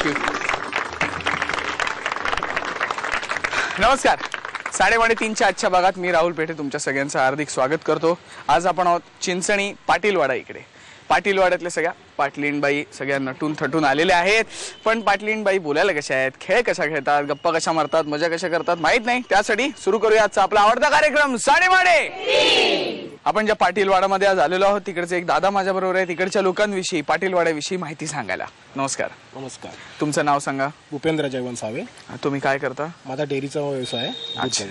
Thank you. नमस्कार. 3:30च्या आजच्या भागात मी राहुल पेठे तुमच्या सगळ्यांचं हार्दिक स्वागत करतो. आज आपण आहोत चिंचणी पाटीलवाडा इकडे. पाटीलवाड्यातले सगळ्या पाटलीणबाई सगळ्या नटून थटून आलेल्या आहेत. पण पाटलीणबाई बोलायला कशा आहेत, खेळ कशा खेळतात, गप्पा कशा मारतात, मजा कशा करतात माहित नाही. त्यासाठी सुरू करूया आजचा आपला आवडता कार्यक्रम साडेमाडे. आपण ज्या पाटीलवाड्यामध्ये आज आलेलो आहोत तिकडचे एक दादा माझ्या बरोबर आहे तिकडच्या लोकांविषयी पाटीलवाड्याविषयी माहिती सांगायला. नमस्कार. नमस्कार. तुमचं नाव सांगा. भूपेंद्र जयवंत सावे. तुम्ही काय करता? माझा डेअरीचा व्यवसाय आहे. अच्छा.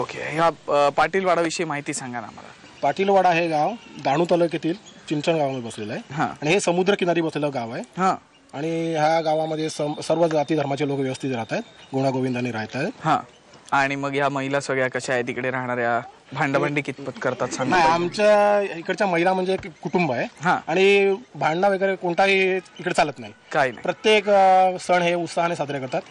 ओके. ह्या पाटीलवाड्याविषयी माहिती सांगा ना मला. पाटीलवाडा हे गाव डहाणू तालुक्यातील चिंचण गावामध्ये बसलेलं आहे आणि हे समुद्र किनारी बसलेलं गाव आहे. आणि ह्या गावामध्ये सर्व जाती धर्माचे लोक व्यवस्थित राहतात, गुणागोविंदाने राहतात. आणि मग ह्या महिला सगळ्या कशा आहेत तिकडे राहणाऱ्या, भांडाभांडी कितपत करतात सांगा. आमच्या इकडच्या महिला म्हणजे एक कुटुंब आहे आणि भांडणं वगैरे कोणताही इकडे चालत नाही. काय नाही. प्रत्येक सण हे उत्साहाने साजरे करतात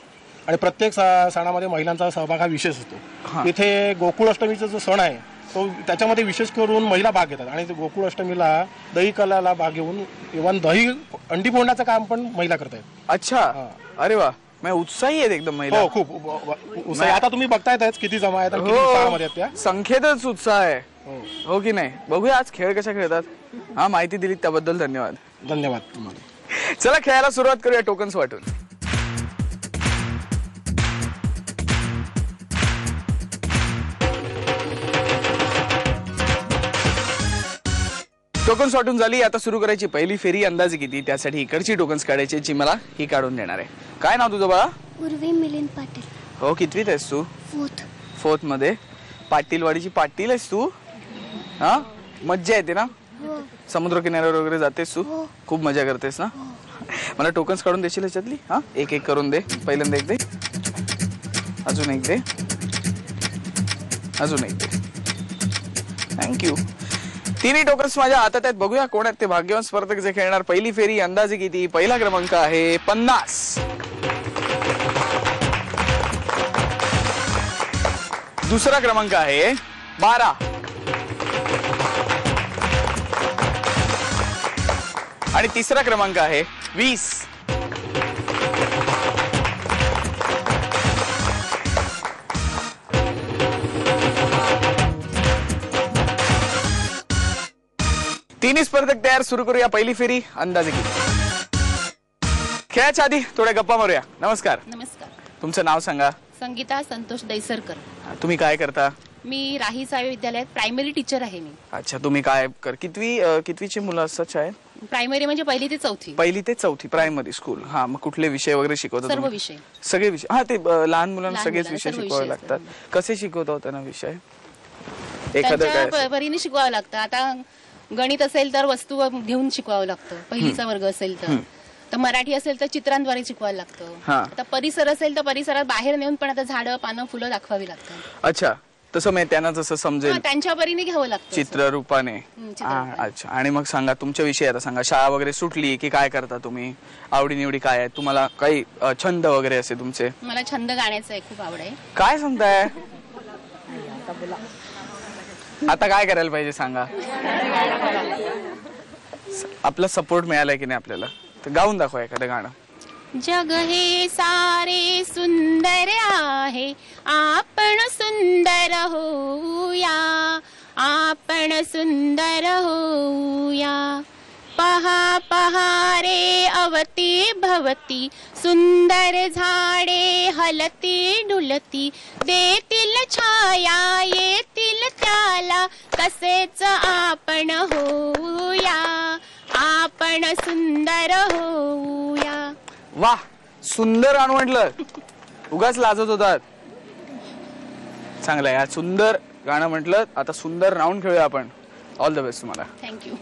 आणि प्रत्येक सणामध्ये महिलांचा सहभाग हा विशेष असतो. इथे गोकुळ अष्टमीचा जो सण आहे तो त्याच्यामध्ये विशेष करून महिला भाग घेतात आणि गोकुळ अष्टमीला दही कलाला भाग घेऊन इव्हन दही अंडी फोडण्याचं काम पण महिला करतायत. अच्छा. अरे वा. उत्साही आहेत एकदम महिला. हो, खूप उत्साही. आता तुम्ही बघतायच किती जमा आहेत आणि किती उत्साहामध्ये आहेत त्या. संख्येतच उत्साह आहे. हो की नाही. बघूया आज खेळ कशा खेळतात. माहिती दिली त्याबद्दल धन्यवाद. धन्यवाद तुम्हाला. चला खेळायला सुरुवात करूया टोकन्स वाटून. टोकन्स वाटून झाली. आता सुरू करायची पहिली फेरी. अंदाजे किती? त्यासाठी इकडची टोकन्स काढायची जी मला ही काढून देणार आहे. काय नाव तुझं बाळा? उर्वी मिलिंद पाटील. हो. कितवीत आहेस तू? फोर्थ मध्ये. पाटीलवाडीची पाटील आहेस तू? हा. मज्जा येते ना? समुद्र किनाऱ्यावर वगैरे जातेस तू? खूप मजा करतेस ना? मला टोकन्स काढून देशील याच्यातली? हा. एक एक करून दे. पहिल्यांदा एक दे, अजून एक दे, अजून एक दे. थँक्यू. तिन्ही टोकन्स माझ्या हातात आहेत. बघूया कोण आहेत ते भाग्यवान स्पर्धक जे खेळणार. पहिली फेरी. अंदाजे किती? पहिला क्रमांक आहे 50. दुसरा क्रमांक आहे 12. आणि तिसरा क्रमांक आहे 20. तिन्ही स्पर्धक तयार. सुरू करूया पहिली फेरी. अंदाजे किती? खेळाच्या आधी थोड्या गप्पा मारूया. नमस्कार. नमस्कार. तुमचं नाव सांगा. संगीता संतोष दैसरकर. तुम्ही काय करता? मी राही सावे विद्यालयात प्रायमरी टीचर आहे मी. अच्छा. तुम्ही काय कितवीची मुलं असतात शाळेत? प्रायमरी म्हणजे पहिली ते चौथी. पहिली ते चौथी प्रायमरी स्कूल. हा. मग कुठले विषय वगैरे शिकवतात? सर्व विषय. सगळे विषय. हा. ते लहान मुलांना सगळेच विषय शिकवावे लागतात. कसे शिकवता त्यांना विषय? एखादं काय परीने शिकवावं लागतं. आता गणित असेल तर वस्तू घेऊन शिकवावं लागतं. पहिलीचा वर्ग असेल तर मराठी असेल तर चित्रांद्वारे शिकवायला लागतं. आता परिसर असेल तर परिसरात बाहेर नेऊन पण आता झाडं पानं फुलं दाखवावी लागतात. अच्छा. तसं मी त्यांना जसं समजेल त्यांच्या परीने घ्यावं लागतं चित्ररूपाने. अच्छा. आणि मग सांगा तुमच्या विषयी. आता सांगा शाळा वगैरे सुटली की काय करता तुम्ही? आवडीनिवडी काय आहे तुम्हाला? काही छंद वगैरे असे तुमचे? मला छंद गाण्याचा खूप आवड आहे. काय सांगताय? आता काय करायला पाहिजे सांगा. आपला सपोर्ट मिळालाय की नाही आपल्याला? तर गाऊन दाखवा एखादं गाणं. जग हे सारे सुंदर आहे, आपण सुंदर होऊया, आपण सुंदर होऊया. पहा पहा रे अवती भवती, सुंदर झाडे हलती डुलती, देतील छाया येतील त्याला, तसेच आपण होऊया, आपण सुंदर होऊया. वाह. सुंदर गाणं म्हटलं. उगाच लाजत होतात. चांगलं आहे. सुंदर गाणं म्हटलं. आता सुंदर राऊंड खेळूया आपण. ऑल द बेस्ट तुम्हाला. थँक्यू.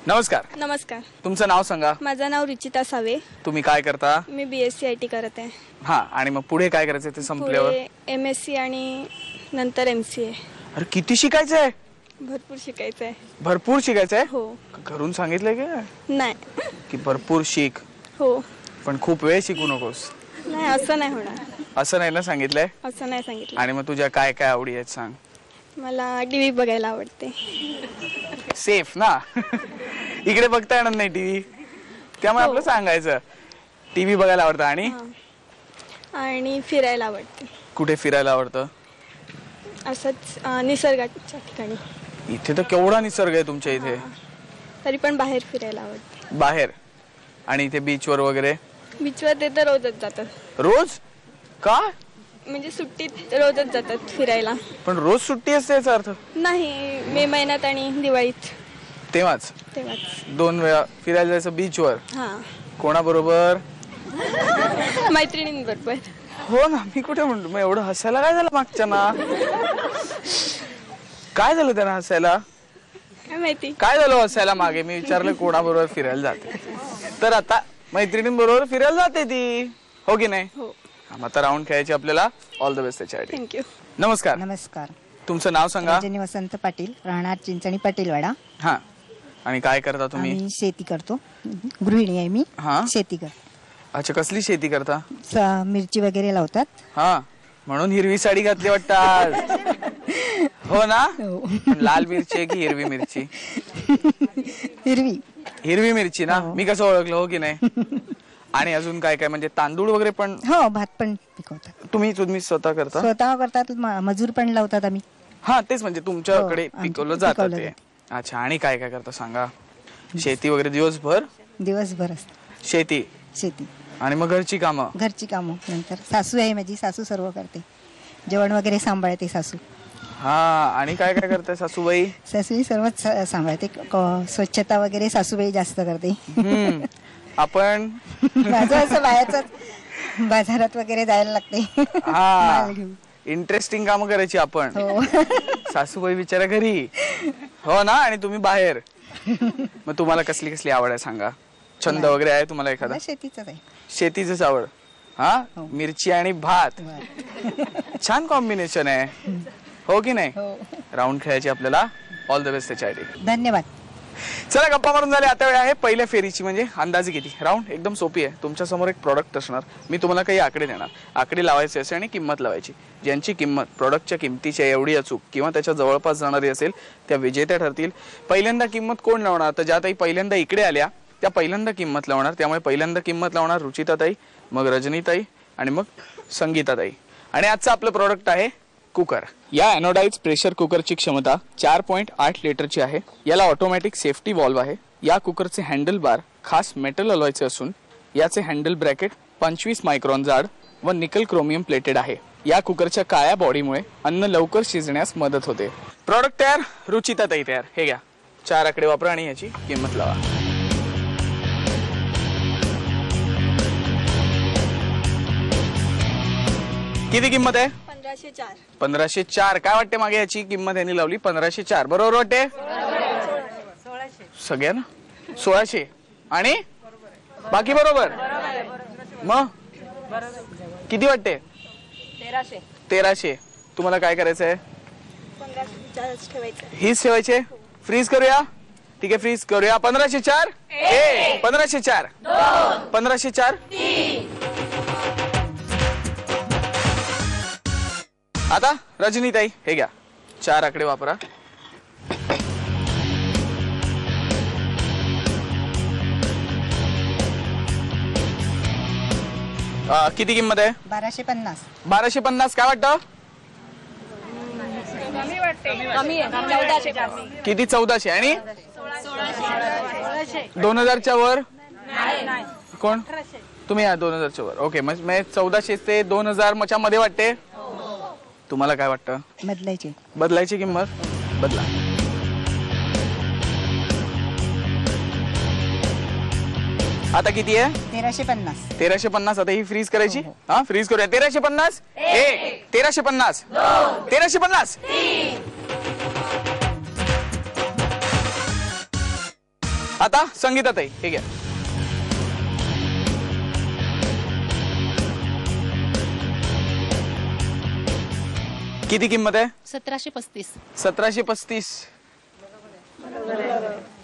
नमस्कार. नमस्कार. तुमचं नाव सांगा. माझं नाव रिचिता सावे. तुम्ही काय करता? मी BSc IT करत आहे. हा. आणि मग पुढे काय करायचं ते संपल्यावर? MSc आणि नंतर MCA. अरे किती शिकायचंय? भरपूर शिकायचं आहे. भरपूर शिकायचंय? हो. घरून सांगितलंय की नाही की भरपूर शिक? हो. पण खूप वेळ शिकू नकोस. नाही असं नाही होणार. असं नाही ना सांगितलंय? असं नाही सांगितलं. आणि मग तुझ्या काय काय आवडी आहेत सांग. मला TV बघायला आवडते. सेफ ना. इकडे बघता येणार नाही TV, त्यामुळे आपलं सांगायचं. टीव्ही बघायला आवडतं आणि आणि फिरायला आवडते. कुठे फिरायला आवडतं? असंच निसर्गाच्या ठिकाणी. इथे तर केवढा निसर्ग आहे तुमच्या इथे. तरी पण बाहेर फिरायला आवडते. बाहेर आणि इथे बीचवर वगैरे? बीचवर ते तर रोजच जातात. रोज का? म्हणजे सुट्टीत रोजच जातात फिरायला. पण रोज सुट्टी असते याचा अर्थ? नाही, मे महिन्यात आणि दिवाळीत तेव्हाच तेव्हाच. 2 वेळा फिरायला जायचं बीचवर. हां, कोणाबरोबर? मैत्रिणींबरोबर. हो ना, मी कुठे म्हणतो. मग एवढं हसायला काय झालं मागच्या ना? काय झालं त्यांना हसायला? काय माहिती. काय झालं हसायला मागे? मी विचारलं कोणाबरोबर फिरायला जाते, तर आता मैत्रिणींबरोबर फिरायला जाते ती, हो की नाही? हो. आता राऊंड खेळायची आपल्याला. ऑल द बेस्ट त्याच्यासाठी. थँक्यू. नमस्कार. नमस्कार. तुमचं नाव सांगा. रजनी वसंत पाटील, राहणार चिंचणी पाटीलवाडा. हा, आणि काय करता तुम्ही? आम्ही शेती करतो. गृहिणी आहे मी. हा. शेती करतो. अच्छा, कसली शेती करता? मिरची वगैरे लावतात. हा, म्हणून हिरवी साडी घातली वाटतं आज. हो ना? पण लाल मिरची आहे की हिरवी मिरची? हिरवी. हिरवी मिरची ना. मी कसं ओळखलं, हो की नाही? आणि अजून काय काय, म्हणजे तांदूळ वगैरे पण? हो, भात पण पिकवतात. तुम्ही स्वतः करता? स्वतः करतात. मजूर पण लावतात आम्ही. हा, तेच म्हणजे तुमच्याकडे हो, पिकवलं आमच्या- जातं पिकवलं ते. अच्छा, आणि काय काय करता सांगा? शेती वगैरे दिवसभर? दिवसभर असते शेती शेती. आणि मग घरची कामं? घरची कामं. नंतर सासू आहे माझी. सासू सर्व करते. जेवण वगैरे सांभाळते सासू. हा, आणि काय काय करते सासूबाई? सासूही सर्वच सांभाळते. स्वच्छता वगैरे सासूबाई जास्त करते. आपण माझं असं बाहेरच बाजारात वगैरे जायला लागते. हा, माल घेऊन. इंटरेस्टिंग काम करायची आपण. हो. सासूबाई बिचारा घरी, हो ना, आणि तुम्ही बाहेर. मग तुम्हाला कसली कसली आवड आहे सांगा? छंद वगैरे आहे तुम्हाला एखादा? मला शेतीच आहे. शेतीच आवड. हा, मिरची आणि भात, छान कॉम्बिनेशन आहे, हो की नाही? हो. राऊंड खेळायची आपल्याला. ऑल द बेस्ट त्याच्यासाठी. धन्यवाद. चला, गप्पा मारून झाले. आता वेळ आहे पहिल्या फेरीची. म्हणजे अंदाजे किती? राऊंड एकदम सोपी आहे. तुमच्या समोर एक प्रॉडक्ट असणार. मी तुम्हाला काही आकडे देणार. आकडे लावायचे असे आणि किंमत लावायची. ज्यांची किंमत प्रॉडक्टच्या किमतीच्या एवढी अचूक किंवा त्याच्या जवळपास जाणारी असेल त्या विजेत्या ठरतील. पहिल्यांदा किंमत कोण लावणार? तर ज्या ताई पहिल्यांदा इकडे आल्या त्या पहिल्यांदा किंमत लावणार. त्यामुळे पहिल्यांदा किंमत लावणार रुचिताताई, मग रजनीताई आणि मग संगीताताई. आणि आजचं आपलं प्रॉडक्ट आहे कुकर. या एनोडाइज प्रेशर कुकरची क्षमता 4.8 लिटरची आहे. याला ऑटोमॅटिक सेफ्टी वॉल्व आहे. या कुकरचे हँडल बार खास मेटल अलॉयचे असून याचे हँडल ब्रॅकेट 25 मायक्रॉन जाड व निकल क्रोमियम प्लेटेड आहे. या कुकरच्या काळ्या बॉडीमुळे अन्न लवकर शिजण्यास मदत होते. प्रॉडक्ट तयार, रुचिताताई तयार. हे घ्या, 4 आकडे वापरा आणि याची किंमत लावा. किती किंमत आहे? 1504. 1504. काय वाटते मागे याची किंमत यांनी लावली? 1504 बरोबर वाटते? सगळ्यांना 1600 आणि बाकी बरोबर? मग किती वाटते? 1300. तुम्हाला काय करायचं आहे? 1504 ठेवायचं. हीच ठेवायचे? फ्रीज करूया? ठीक आहे, फ्रीज करूया. 1504 1, 1504 2, 1504 3. आता रजनीताई हे घ्या, 4 आकडे वापरा. किती किंमत आहे? 1250. 1250. काय वाटतं? किती? 1400 आणि 2000च्या वर कोण? तुम्ही या 2000च्या वर. ओके, मग 1400 ते 2000 च्या मध्ये वाटते. तुम्हाला काय वाटतं? बदलायचे. बदलायची किंमत? बदला. आता किती आहे? 1350. 1350. आता ही फ्रीज करायची. हा, फ्रीज करूया. 1350 1, 1350 2, 1350 3. आता संगीताताई हे घ्या. किती किंमत आहे? 1735. 1735.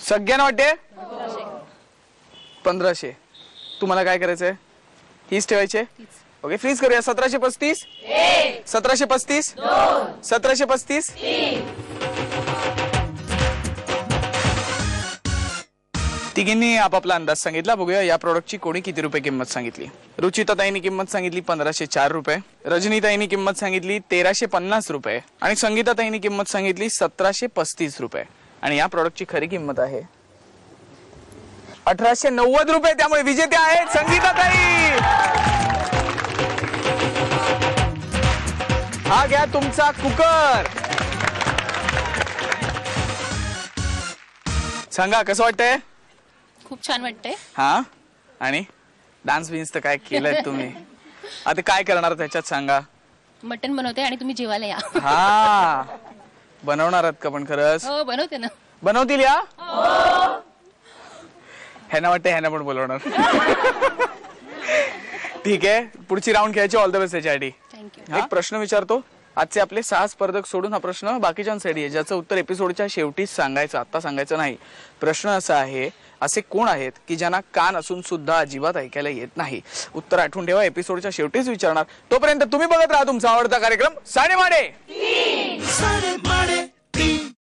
सगळ्यांना वाटते? 1500. तुम्हाला काय करायचंय? हीच ठेवायचे. ओके, फ्रीज करूया. 1735 1, 1735 2, 1735 3. तिघींनी आपापला अंदाज सांगितला. बघूया या प्रॉडक्टची कोणी किती रुपये किंमत सांगितली. रुचिताताईंनी किंमत सांगितली 1504 रुपये, रजनीताईंनी किंमत सांगितली 1350 रुपये आणि संगीताताईंनी किंमत सांगितली 1735 रुपये. आणि या प्रॉडक्टची खरी किंमत आहे 1890 रुपये. त्यामुळे विजेत्या आहेत संगीताताई. हा घ्या तुमचा कुकर. सांगा कसं वाटतंय? खूप छान वाटतंय. हा आणि डान्स बिन्स तर काय केलंय तुम्ही? आता काय करणार त्याच्यात सांगा? मटण बनवते आणि तुम्ही जेवायला या. हा बनवणार आहात का पण खरंच? हो बनवते ना. बनवतील या? ह्यांना वाटतं ह्यांना पण बोलवणार. ठीक आहे पुढची राऊंड खेळायची. ऑल द बेस्ट त्याच्यासाठी. थँक्यू. एक प्रश्न विचारतो. आजचे आपले 6 स्पर्धक सोडून हा प्रश्न बाकीच्यांसाठी आहे ज्याचं उत्तर एपिसोडच्या शेवटीच सांगायचं, आता सांगायचं नाही. प्रश्न असा आहे, असे कोण आहेत की ज्यांना कान असून सुद्धा अजिबात ऐकायला येत नाही? उत्तर आठवून ठेवा, एपिसोडच्या शेवटीच विचारणार. तोपर्यंत तुम्ही बघत राहा तुमचा आवडता कार्यक्रम साडेमाडे.